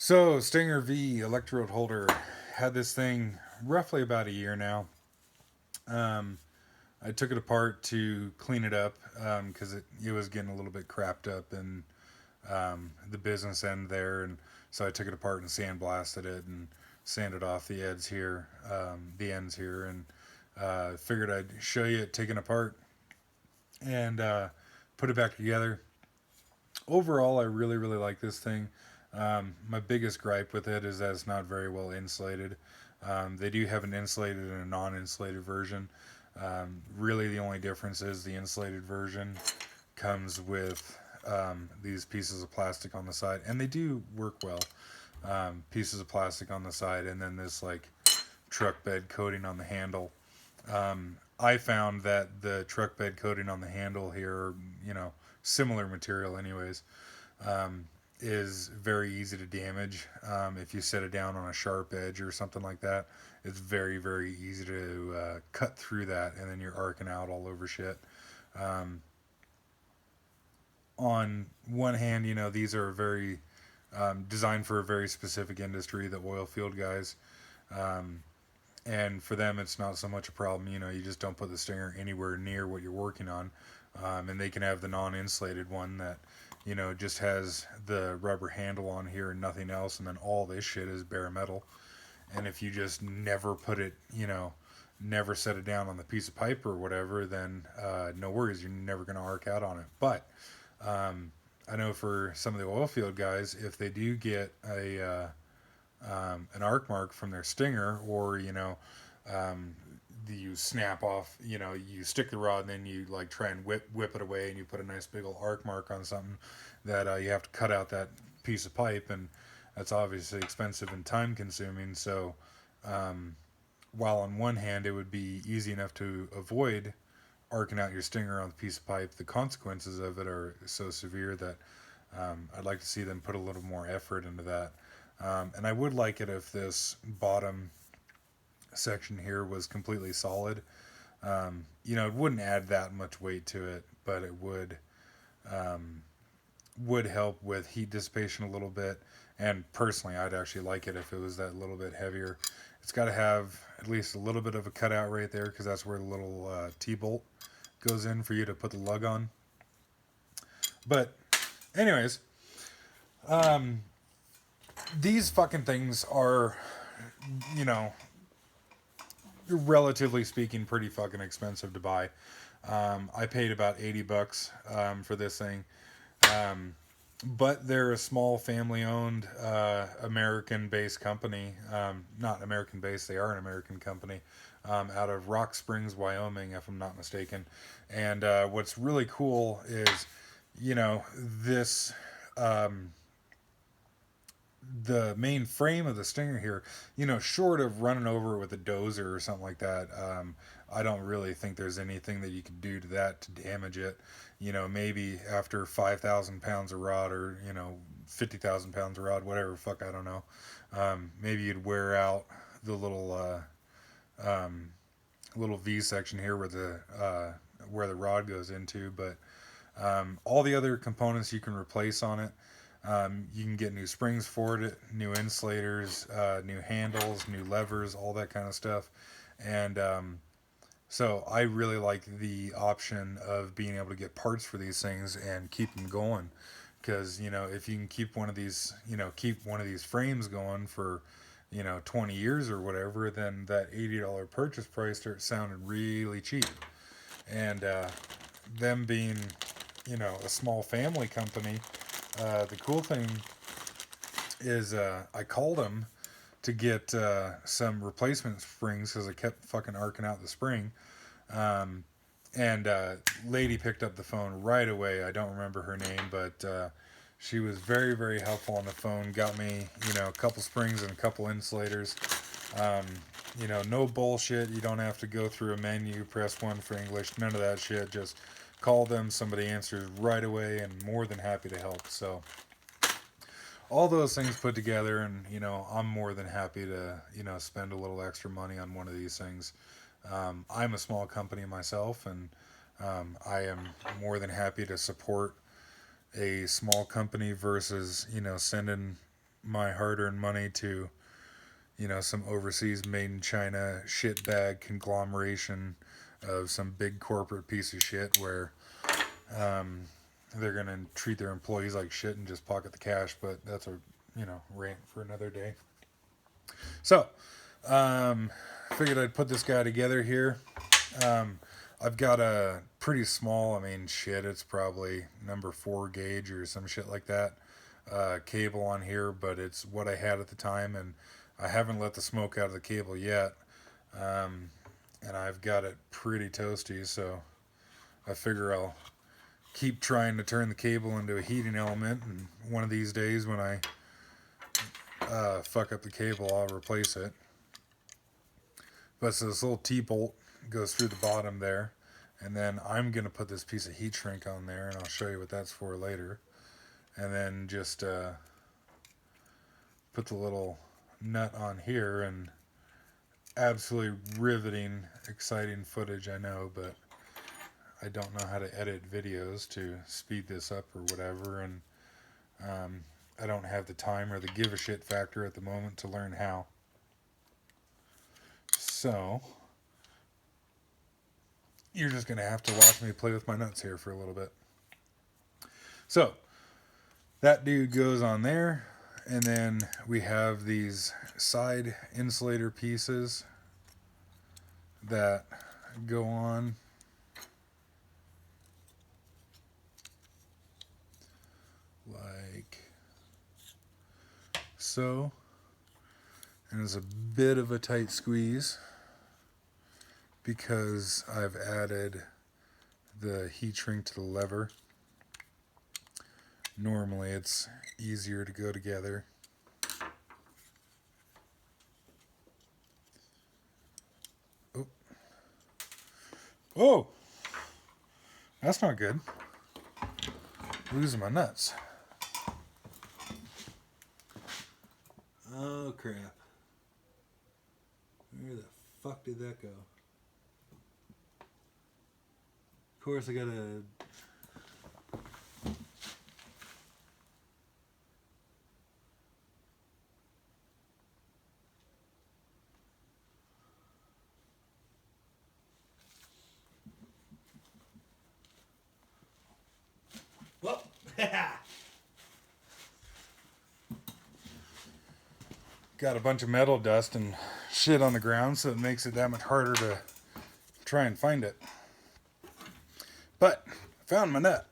So, Stinger V electrode holder, had this thing roughly about a year now. Um, I took it apart to clean it up because it was getting a little bit crapped up in the business end there. And so I took it apart and sandblasted it and sanded off the ends here, and figured I'd show you it taken apart and put it back together. Overall, I really, really like this thing. My biggest gripe with it is that it's not very well insulated. They do have an insulated and a non-insulated version. Really, the only difference is the insulated version comes with these pieces of plastic on the side, and they do work well. Pieces of plastic on the side, and then this like truck bed coating on the handle. I found that the truck bed coating on the handle here, similar material, anyways, is very easy to damage. If you set it down on a sharp edge or something like that, it's very, very easy to cut through that, and then you're arcing out all over shit. Um, on one hand, these are very designed for a very specific industry, the oil field guys. Um, and for them, it's not so much a problem. You just don't put the stinger anywhere near what you're working on. And they can have the non-insulated one that just has the rubber handle on here and nothing else, and then all this shit is bare metal. And if you just never put it, never set it down on the piece of pipe or whatever, then no worries, you're never going to arc out on it. But I know for some of the oil field guys, if they do get an arc mark from their stinger, or um, you snap off, you stick the rod and then you like try and whip it away, and you put a nice big old arc mark on something, that you have to cut out that piece of pipe, and that's obviously expensive and time consuming. So um, while on one hand it would be easy enough to avoid arcing out your stinger on the piece of pipe, the consequences of it are so severe that I'd like to see them put a little more effort into that. And I would like it if this bottom section here was completely solid. It wouldn't add that much weight to it, but it um, would help with heat dissipation a little bit. And personally, I'd actually like it if it was that little bit heavier. It's got to have at least a little bit of a cutout right there, because that's where the little T-bolt goes in for you to put the lug on. But anyways, um, these fucking things are, you know, relatively speaking, pretty fucking expensive to buy. I paid about $80 for this thing. Um, but they're a small family-owned American-based company. Not American-based; they are an American company out of Rock Springs, Wyoming, if I'm not mistaken. And what's really cool is, this um, the main frame of the Stinger here, short of running over it with a dozer or something like that, I don't really think there's anything that you could do to that to damage it. Maybe after 5,000 pounds of rod, or, 50,000 pounds of rod, whatever, fuck, I don't know. Maybe you'd wear out the little V section here where the rod goes into, but all the other components you can replace on it. You can get new springs for it, new insulators, new handles, new levers, all that kind of stuff. And so I really like the option of being able to get parts for these things and keep them going. Because, if you can keep one of these frames going for, 20 years or whatever, then that $80 purchase price starts sounding really cheap. And them being, a small family company, the cool thing is I called them to get some replacement springs because I kept fucking arcing out the spring. Um, and lady picked up the phone right away. I don't remember her name, but she was very, very helpful on the phone. Got me, a couple springs and a couple insulators. Um, no bullshit. You don't have to go through a menu, press one for English, none of that shit. Just call them. Somebody answers right away, and more than happy to help. So all those things put together, and I'm more than happy to spend a little extra money on one of these things. I'm a small company myself, and I am more than happy to support a small company versus sending my hard-earned money to, some overseas made in China shitbag conglomeration of some big corporate piece of shit where um, they're going to treat their employees like shit and just pocket the cash. But that's a, rant for another day. So, figured I'd put this guy together here. I've got a pretty small, it's probably number 4 gauge or some shit like that, cable on here, but it's what I had at the time, and I haven't let the smoke out of the cable yet. And I've got it pretty toasty, so I figure I'll keep trying to turn the cable into a heating element, and one of these days when I fuck up the cable, I'll replace it. But so this little T-bolt goes through the bottom there, and then I'm going to put this piece of heat shrink on there, and I'll show you what that's for later. And then just put the little nut on here, and absolutely riveting, exciting footage, I know, but I don't know how to edit videos to speed this up or whatever, and I don't have the time or the give a shit factor at the moment to learn how. So you're just going to have to watch me play with my nuts here for a little bit. So that dude goes on there, and then we have these side insulator pieces that go on like so, and it's a bit of a tight squeeze because I've added the heat shrink to the lever. Normally it's easier to go together. Oh, that's not good. Losing my nuts. Oh crap. Where the fuck did that go? Of course I gotta... Well, got a bunch of metal dust and shit on the ground, so it makes it that much harder to try and find it. But I found my nut.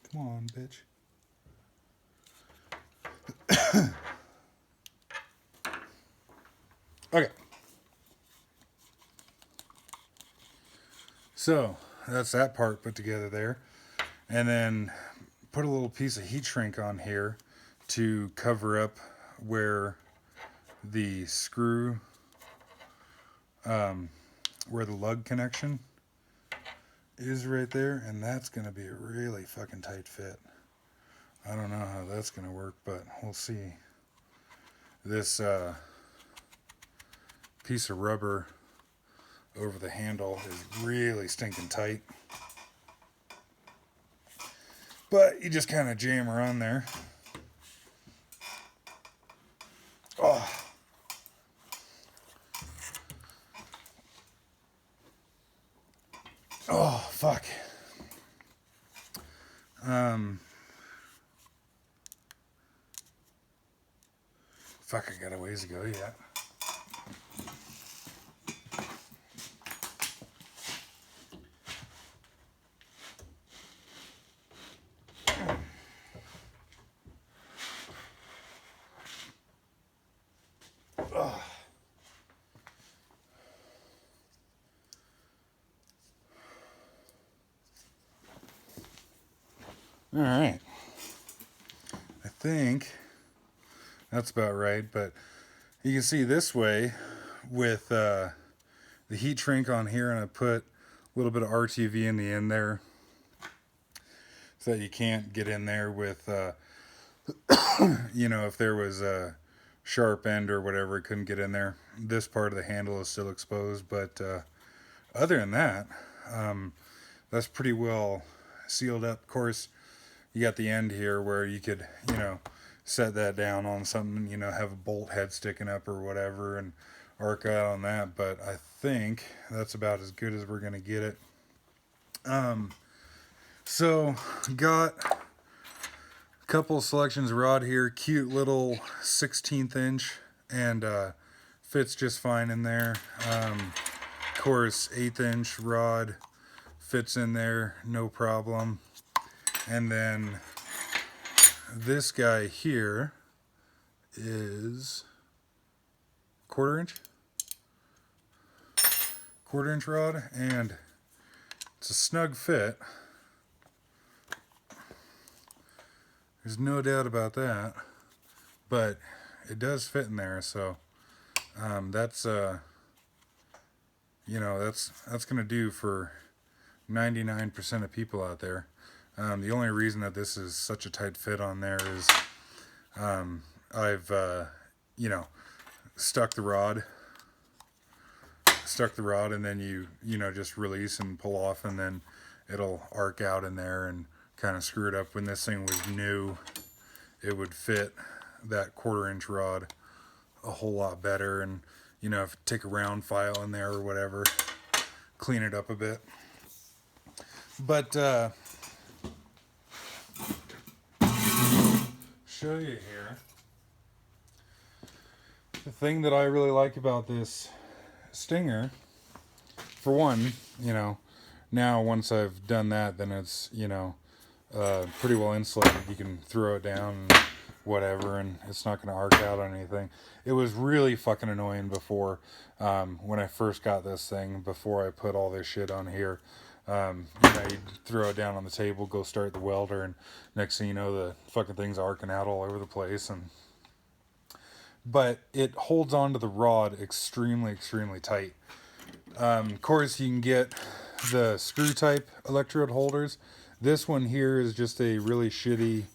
Come on, bitch. Okay. So that's that part put together there. And then put a little piece of heat shrink on here to cover up where the screw, where the lug connection is right there. And that's going to be a really fucking tight fit. I don't know how that's going to work, but we'll see. This piece of rubber over the handle is really stinking tight. But you just kind of jam her on there. Oh. Oh, fuck. Fuck, I got a ways to go yet. All right. I think that's about right, but you can see this way with the heat shrink on here, and I put a little bit of RTV in the end there so that you can't get in there with, if there was sharp end or whatever, it couldn't get in there. This part of the handle is still exposed, but other than that, that's pretty well sealed up. Of course, you got the end here where you could, set that down on something, have a bolt head sticking up or whatever and arc out on that. But I think that's about as good as we're going to get it. So got a couple of selections of rod here, cute little 16th inch, and fits just fine in there. Of course, 1/8 inch rod fits in there, no problem. And then this guy here is quarter inch rod, and it's a snug fit. There's no doubt about that, but it does fit in there. So that's that's gonna do for 99% of people out there. The only reason that this is such a tight fit on there is I've stuck the rod, and then you just release and pull off, and then it'll arc out in there and kind of screw it up. When this thing was new, it would fit that 1/4 inch rod a whole lot better, and if you take a round file in there or whatever, clean it up a bit. But show you here the thing that I really like about this Stinger. For one, now once I've done that, then it's pretty well insulated. You can throw it down and whatever, and it's not going to arc out on anything. It was really fucking annoying before, when I first got this thing, before I put all this shit on here. You'd throw it down on the table, go start the welder, and next thing you know, the fucking thing's arcing out all over the place. But it holds onto the rod extremely, extremely tight. Of course, you can get the screw type electrode holders. This one here is just a really shitty,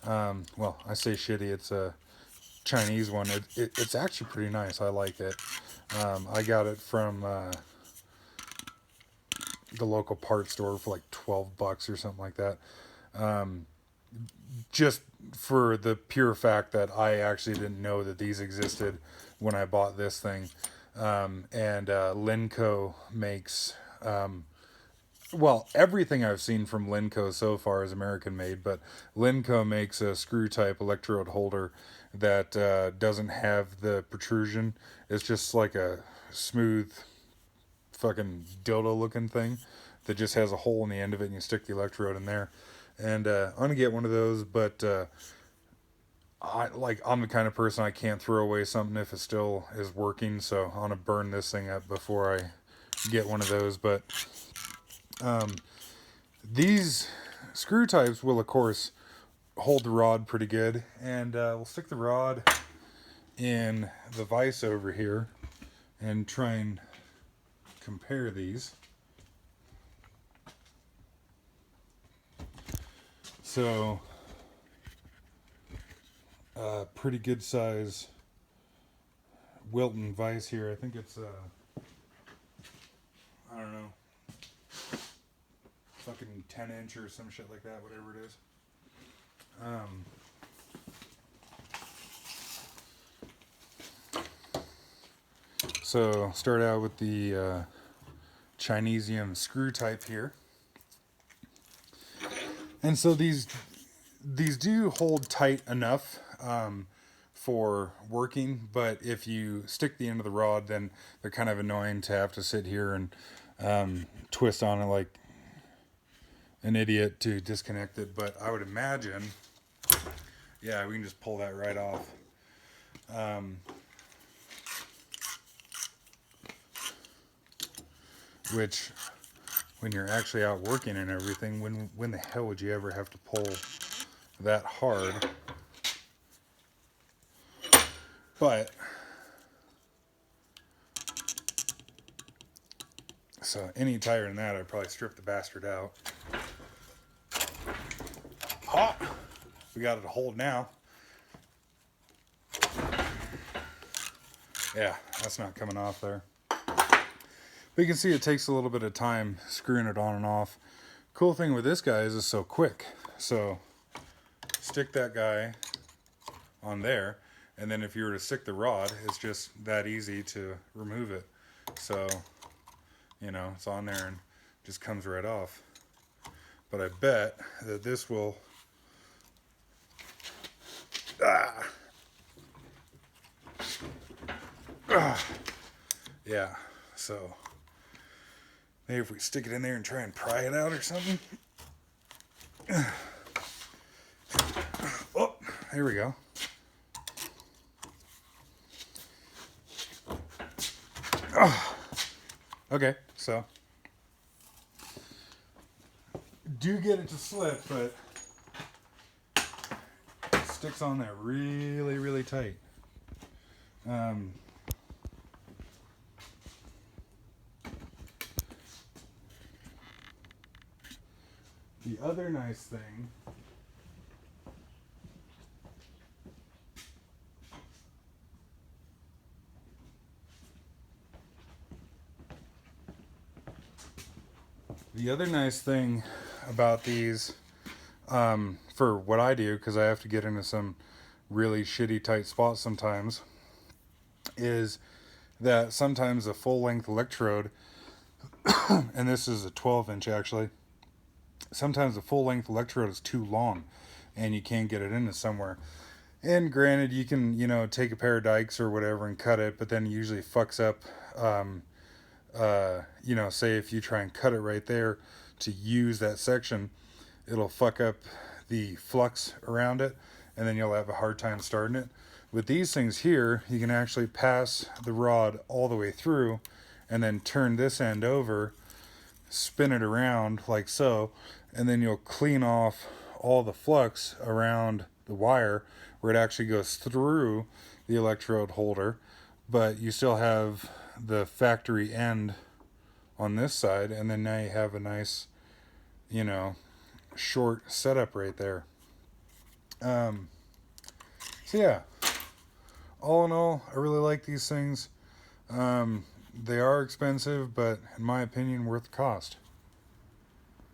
well, I say shitty, it's a Chinese one. It's actually pretty nice. I like it. I got it from the local parts store for like $12 or something like that. Just for the pure fact that I actually didn't know that these existed when I bought this thing. And Linco makes, well, everything I've seen from Linco so far is American made, but Linco makes a screw type electrode holder that doesn't have the protrusion. It's just like a smooth fucking dildo looking thing that just has a hole in the end of it, and you stick the electrode in there. And I'm gonna get one of those, but I'm the kind of person, I can't throw away something if it still is working, so I'm gonna burn this thing up before I get one of those. But these screw types will of course hold the rod pretty good, and we'll stick the rod in the vise over here and try and compare these. So pretty good size Wilton vise here. I think it's I don't know, fucking 10 inch or some shit like that, whatever it is. So start out with the Chinesium screw type here. And so these do hold tight enough for working, but if you stick the end of the rod, then they're kind of annoying to have to sit here and twist on it like an idiot to disconnect it. But I would imagine, yeah, we can just pull that right off. Which, when you're actually out working and everything, when the hell would you ever have to pull that hard? But so any tighter than that, I'd probably strip the bastard out. Hot. We got it to hold now. Yeah, that's not coming off there. But you can see it takes a little bit of time screwing it on and off. Cool thing with this guy is it's so quick. So stick that guy on there, and then if you were to stick the rod, it's just that easy to remove it. So, you know, it's on there and just comes right off. But I bet that this will... Yeah, so maybe if we stick it in there and try and pry it out or something. Oh, here we go. Oh, okay, so do get it to slip, but it sticks on there really, really tight. The other nice thing about these, for what I do, because I have to get into some really shitty tight spots sometimes, is that sometimes a full length electrode, and this is a 12-inch actually, sometimes a full length electrode is too long and you can't get it into somewhere. And granted, you can, you know, take a pair of dikes or whatever and cut it, but then it usually fucks up, you know, say if you try and cut it right there to use that section, it'll fuck up the flux around it, and then you'll have a hard time starting it. With these things here, you can actually pass the rod all the way through and then turn this end over, spin it around like so, and then you'll clean off all the flux around the wire where it actually goes through the electrode holder, but you still have the factory end on this side, and then now you have a nice, you know, short setup right there. So yeah, all in all, I really like these things. They are expensive, but in my opinion, worth the cost.